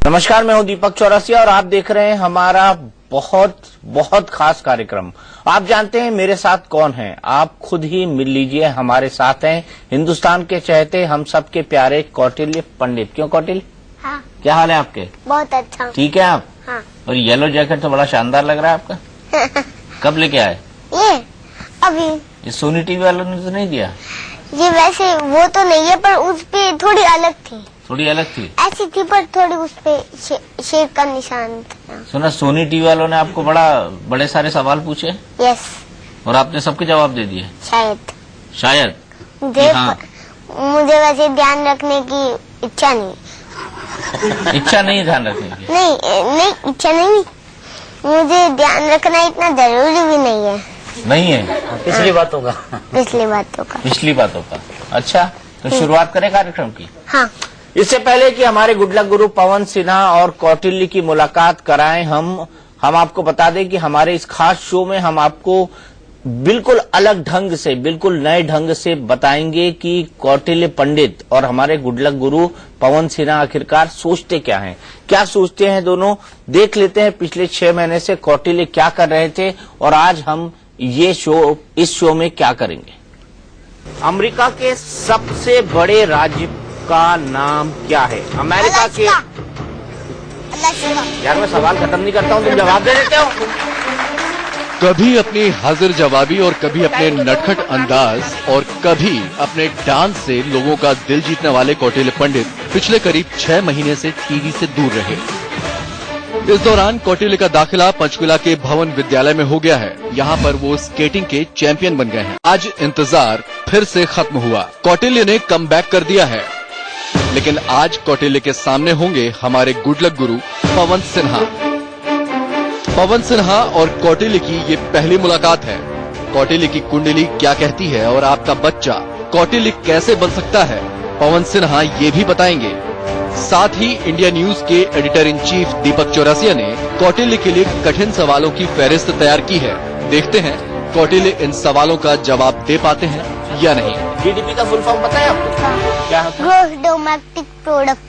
नमस्कार, मैं हूं दीपक चौरसिया और आप देख रहे हैं हमारा बहुत खास कार्यक्रम। आप जानते हैं मेरे साथ कौन है? आप खुद ही मिल लीजिए। हमारे साथ हैं हिंदुस्तान के चहेते, हम सबके प्यारे कौटिल्य पंडित। क्यों कौटिल्य? हाँ। क्या हाल है आपके? बहुत अच्छा। ठीक है आप? हाँ। और येलो जैकेट तो बड़ा शानदार लग रहा है आपका। कब लेके आए? ये अभी। ये सोनी टीवी वालों ने तो नहीं दिया? ये वैसे वो तो नहीं है, पर उस पे थोड़ी अलग थी। थोड़ी अलग थी? ऐसी थी पर थोड़ी उस पे शेर का निशान था। सुना सोनी टीवी वालों ने आपको बड़े सारे सवाल पूछे? यस। और आपने सबके जवाब दे दिए? शायद। मुझे वैसे ध्यान रखने की इच्छा नहीं। इच्छा नहीं ध्यान रखने की? नहीं, इच्छा नहीं। मुझे ध्यान रखना इतना जरूरी भी नहीं है। नहीं है? पिछली बातों का। अच्छा, तो शुरुआत करें कार्यक्रम की? हाँ। इससे पहले कि हमारे गुडलक गुरु पवन सिन्हा और कौटिल्य की मुलाकात कराएं, हम आपको बता दें कि हमारे इस खास शो में हम आपको बिल्कुल अलग ढंग से, बिल्कुल नए ढंग से बताएंगे कि कौटिल्य पंडित और हमारे गुडलक गुरु पवन सिन्हा आखिरकार सोचते क्या हैं, क्या सोचते हैं दोनों। देख लेते हैं पिछले 6 महीने से कौटिल्य क्या कर रहे थे और आज हम इस शो में क्या करेंगे। अमेरिका के सबसे बड़े राज्य का नाम क्या है? अमेरिका के। यार मैं सवाल खत्म नहीं करता हूँ, तुम जवाब दे देते हो। कभी अपनी हाजिर जवाबी और कभी अपने नटखट अंदाज और कभी अपने डांस से लोगों का दिल जीतने वाले कौटिल्य पंडित पिछले करीब 6 महीने से टीवी से दूर रहे। इस दौरान कौटिल्य का दाखिला पंचकुला के भवन विद्यालय में हो गया है। यहाँ पर वो स्केटिंग के चैंपियन बन गए हैं। आज इंतजार फिर से खत्म हुआ। कौटिल्य ने कमबैक कर दिया है, लेकिन आज कौटिल्य के सामने होंगे हमारे गुडलक गुरु पवन सिन्हा। पवन सिन्हा और कौटिल्य की ये पहली मुलाकात है। कौटिल्य की कुंडली क्या कहती है और आपका बच्चा कौटिल्य कैसे बन सकता है, पवन सिन्हा ये भी बताएंगे। साथ ही इंडिया न्यूज के एडिटर इन चीफ दीपक चौरसिया ने कौटिल्य के लिए कठिन सवालों की फहरिस्त तैयार की है। देखते हैं कौटिल्य इन सवालों का जवाब दे पाते हैं या नहीं। जीडीपी का फुल फॉर्म पता है आपको? क्या होता है? Gross domestic product.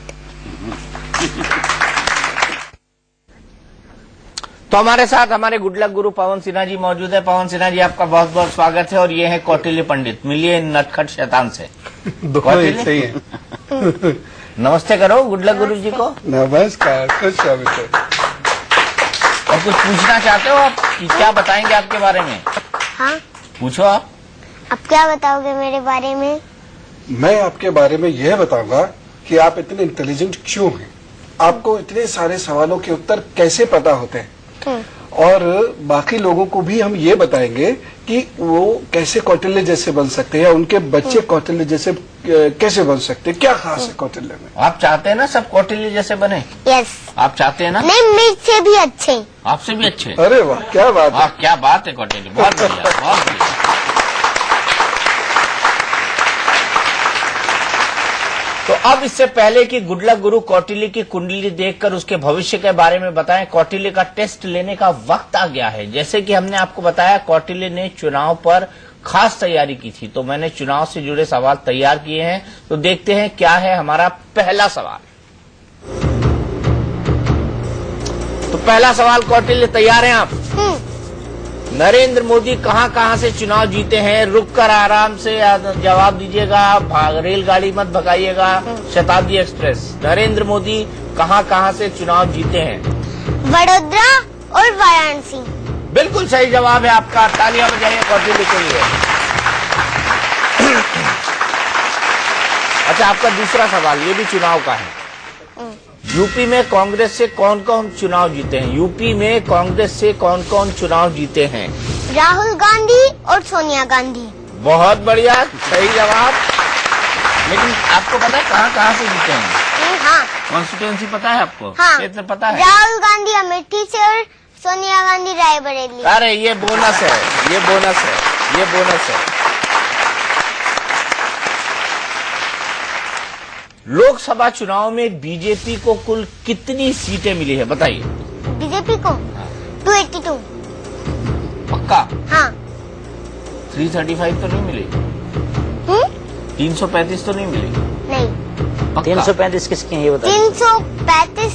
तो हमारे साथ हमारे गुडलक गुरु पवन सिन्हा जी मौजूद है। पवन सिन्हा जी, आपका बहुत बहुत स्वागत है। और ये है कौटिल्य पंडित। मिलिए नटखट शैतान से। सही है। नमस्ते करो गुडलक गुरु जी को। नमस्कार। और कुछ पूछना चाहते हो आप कि क्या बताएंगे आपके बारे में? हाँ, पूछो आप क्या बताओगे मेरे बारे में? मैं आपके बारे में यह बताऊंगा कि आप इतने इंटेलिजेंट क्यों हैं, आपको इतने सारे सवालों के उत्तर कैसे पता होते हैं, और बाकी लोगों को भी हम ये बताएंगे कि वो कैसे कौटिल्य जैसे बन सकते हैं या उनके बच्चे कौटिल्य जैसे कैसे बन सकते हैं। क्या खास है कौटिल्य में? आप चाहते हैं ना सब कौटिल्य जैसे बने? यस। आप चाहते हैं ना? नहीं, मुझसे भी अच्छे। आपसे भी अच्छे? अरे वाह, क्या बात है। क्या बात है कौटिल्य, बहुत बढ़िया, बहुत बढ़िया। तो अब इससे पहले कि गुडलक गुरु कौटिल्य की कुंडली देखकर उसके भविष्य के बारे में बताएं, कौटिल्य का टेस्ट लेने का वक्त आ गया है। जैसे कि हमने आपको बताया, कौटिल्य ने चुनाव पर खास तैयारी की थी, तो मैंने चुनाव से जुड़े सवाल तैयार किए हैं। तो देखते हैं क्या है हमारा पहला सवाल। तो पहला सवाल कौटिल्य, तैयार हैं आप? नरेंद्र मोदी कहां से चुनाव जीते हैं? रुक कर आराम से जवाब दीजिएगा, रेलगाड़ी मत भगाइएगा। शताब्दी एक्सप्रेस। नरेंद्र मोदी कहां से चुनाव जीते हैं? वडोदरा और वाराणसी। बिल्कुल सही जवाब है आपका। तालियां बजाइए कौटिल्य के लिए। अच्छा, आपका दूसरा सवाल ये भी चुनाव का है। यूपी में कांग्रेस से कौन कौन चुनाव जीते हैं? यूपी में कांग्रेस से कौन कौन चुनाव जीते हैं? राहुल गांधी और सोनिया गांधी। बहुत बढ़िया, सही जवाब। लेकिन आपको पता है कहां से जीते हैं? हाँ। कॉन्स्टिट्यूएंसी पता है आपको? हाँ। क्षेत्र पता है? राहुल गांधी अमेठी से और सोनिया गांधी रायबरेली। अरे ये बोनस है, ये बोनस है, ये बोनस है। लोकसभा चुनाव में बीजेपी को कुल कितनी सीटें मिली है बताइए? बीजेपी को 282। पक्का? हाँ। 335 तो नहीं मिली? 335 तो नहीं मिली? नहीं। पक्का? 335 किसके हैं ये बताइए? 335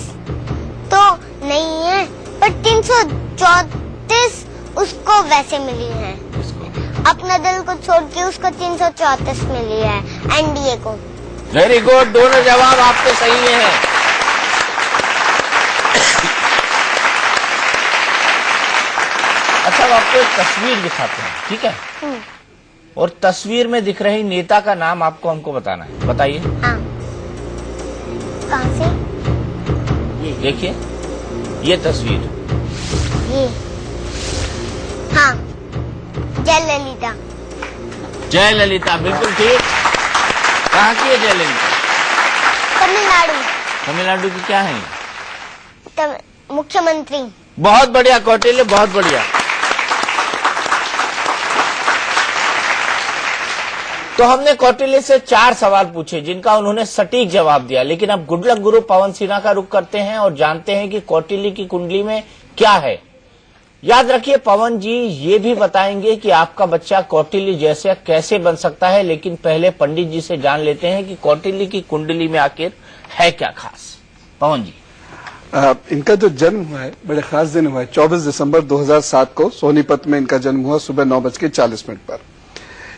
334 उसको वैसे मिली है। अपना दल को छोड़ के उसको 334 मिली है, एनडीए को। वेरी गुड, दोनों जवाब आपके सही हैं। अच्छा, अब आपको एक तस्वीर दिखाते हैं, ठीक है? और तस्वीर में दिख रही नेता का नाम आपको हमको बताना है, बताइए। हाँ, कहाँ से? देखिए ये तस्वीर, ये, हाँ, जयललिता। जयललिता, बिल्कुल ठीक। कहाँ की है जयललिता? तमिलनाडु। तमिलनाडु की क्या है? मुख्यमंत्री। बहुत बढ़िया कौटिल्य, बहुत बढ़िया। तो हमने कौटिल्य से 4 सवाल पूछे जिनका उन्होंने सटीक जवाब दिया, लेकिन अब गुड लक गुरु पवन सिन्हा का रुख करते हैं और जानते हैं कि कौटिल्य की कुंडली में क्या है। याद रखिए, पवन जी ये भी बताएंगे कि आपका बच्चा कौटिल्य जैसे कैसे बन सकता है, लेकिन पहले पंडित जी से जान लेते हैं कि कौटिल्य की कुंडली में आखिर है क्या खास। पवन जी, इनका जो जन्म हुआ है बड़े खास दिन हुआ है। 24 दिसंबर 2007 को सोनीपत में इनका जन्म हुआ, सुबह 9:40 पर।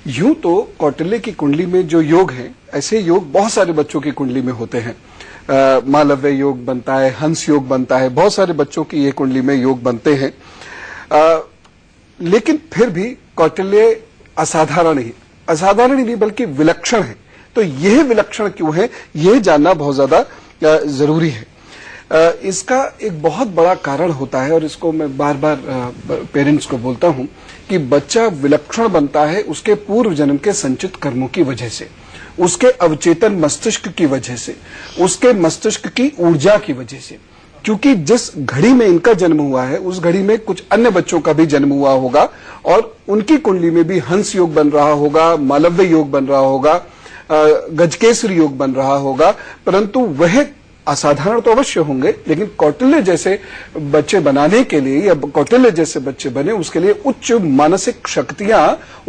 यूं तो कौटिल्य की कुंडली में जो योग हैं, ऐसे योग बहुत सारे बच्चों की कुंडली में होते हैं। मालव्य योग बनता है, हंस योग बनता है, बहुत सारे बच्चों की ये कुंडली में योग बनते हैं। लेकिन फिर भी कौटिल्य असाधारण नहीं बल्कि विलक्षण है। तो यह विलक्षण क्यों है, यह जानना बहुत ज्यादा जरूरी है। इसका एक बहुत बड़ा कारण होता है, और इसको मैं बार बार पेरेंट्स को बोलता हूं कि बच्चा विलक्षण बनता है उसके पूर्व जन्म के संचित कर्मों की वजह से, उसके अवचेतन मस्तिष्क की वजह से, उसके मस्तिष्क की ऊर्जा की वजह से। क्योंकि जिस घड़ी में इनका जन्म हुआ है उस घड़ी में कुछ अन्य बच्चों का भी जन्म हुआ होगा और उनकी कुंडली में भी हंस योग बन रहा होगा, मालव्य योग बन रहा होगा, गजकेसरी योग बन रहा होगा, परंतु वह असाधारण तो अवश्य होंगे। लेकिन कौटिल्य जैसे बच्चे बनाने के लिए, या कौटिल्य जैसे बच्चे बने उसके लिए उच्च मानसिक शक्तियां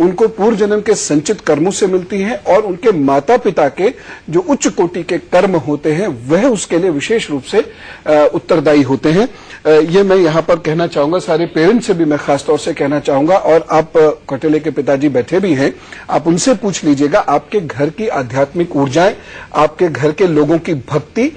उनको पूर्व जन्म के संचित कर्मों से मिलती हैं, और उनके माता पिता के जो उच्च कोटि के कर्म होते हैं वह उसके लिए विशेष रूप से उत्तरदायी होते हैं। ये मैं यहां पर कहना चाहूंगा, सारे पेरेंट्स से भी मैं खासतौर से कहना चाहूंगा, और आप कौटिल्य के पिताजी बैठे भी हैं, आप उनसे पूछ लीजिएगा आपके घर की आध्यात्मिक ऊर्जाएं, आपके घर के लोगों की भक्ति,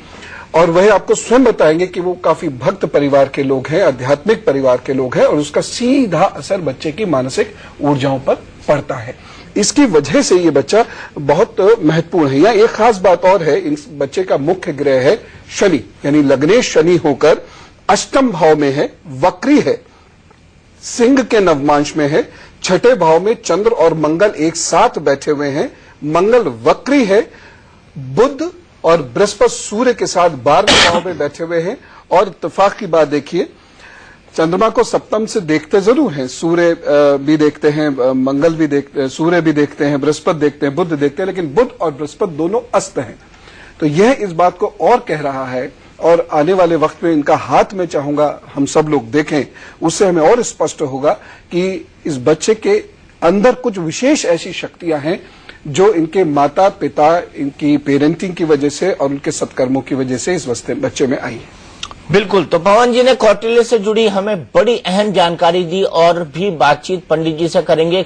और वह आपको स्वयं बताएंगे कि वो काफी भक्त परिवार के लोग हैं, आध्यात्मिक परिवार के लोग हैं, और उसका सीधा असर बच्चे की मानसिक ऊर्जाओं पर पड़ता है। इसकी वजह से ये बच्चा बहुत महत्वपूर्ण है। या एक खास बात और है, इस बच्चे का मुख्य ग्रह है शनि, यानी लग्नेश शनि होकर अष्टम भाव में है, वक्री है, सिंह के नवमांश में है, छठे भाव में चंद्र और मंगल एक साथ बैठे हुए हैं, मंगल वक्री है, बुध और बृहस्पति सूर्य के साथ 12वें भाव में बैठे हुए हैं। और इत्तेफाक की बात देखिए, चंद्रमा को सप्तम से देखते जरूर हैं, सूर्य भी देखते हैं, मंगल भी देखते हैं, सूर्य भी देखते हैं, बृहस्पति देखते हैं, बुध देखते हैं, लेकिन बुध और बृहस्पति दोनों अस्त हैं। तो यह इस बात को और कह रहा है, और आने वाले वक्त में इनका हाथ में चाहूंगा हम सब लोग देखें, उससे हमें और स्पष्ट होगा कि इस बच्चे के अंदर कुछ विशेष ऐसी शक्तियां हैं जो इनके माता पिता, इनकी पेरेंटिंग की वजह से और उनके सत्कर्मों की वजह से इस बच्चे में आई है। बिल्कुल। तो पवन जी ने कौटिल्य से जुड़ी हमें बड़ी अहम जानकारी दी, और भी बातचीत पंडित जी से करेंगे।